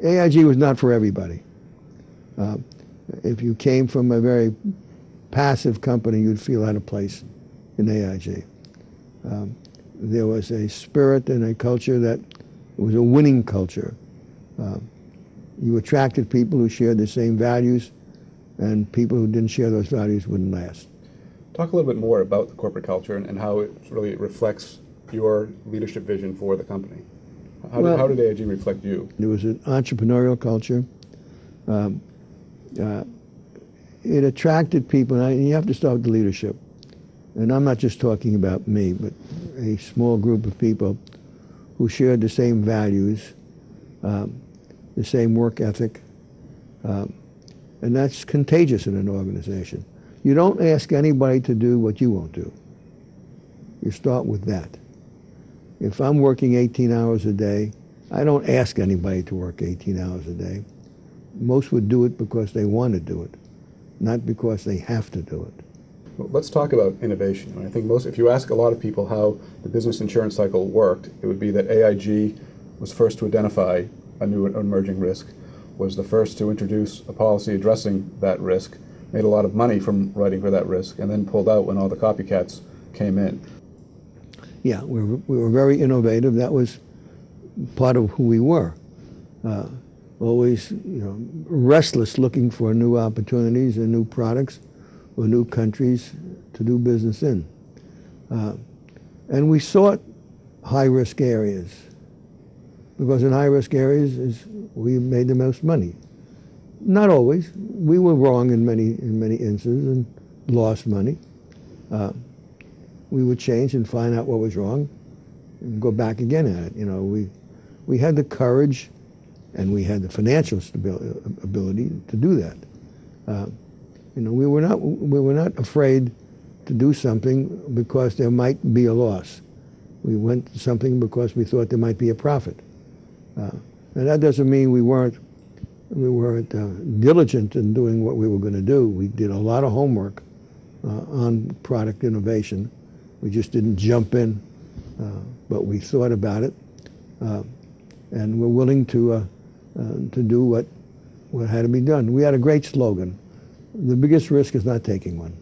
AIG was not for everybody. If you came from a very passive company, you'd feel out of place in AIG. There was a spirit and a culture that was a winning culture. You attracted people who shared the same values, and people who didn't share those values wouldn't last. Talk a little bit more about the corporate culture and how it really reflects your leadership vision for the company. How did AIG reflect you? There was an entrepreneurial culture. It attracted people, and you have to start with the leadership. And I'm not just talking about me, but a small group of people who shared the same values, the same work ethic, and that's contagious in an organization. You don't ask anybody to do what you won't do. You start with that. If I'm working 18 hours a day, I don't ask anybody to work 18 hours a day. Most would do it because they want to do it, not because they have to do it. Well, let's talk about innovation. I think if you ask a lot of people how the business insurance cycle worked, it would be that AIG was first to identify a new emerging risk, was the first to introduce a policy addressing that risk, made a lot of money from writing for that risk, and then pulled out when all the copycats came in. Yeah, we were very innovative. That was part of who we were. Always, restless, looking for new opportunities and new products or new countries to do business in. And we sought high-risk areas, because in high-risk areas is we made the most money. Not always. We were wrong in many instances and lost money. We would change and find out what was wrong and go back again at it. We had the courage and we had the financial ability to do that. We were not afraid to do something because there might be a loss. We went to something because we thought there might be a profit. And that doesn't mean we weren't diligent in doing what we were going to do. We did a lot of homework on product innovation. We just didn't jump in, but we thought about it, and we're willing to do what had to be done. We had a great slogan: the biggest risk is not taking one.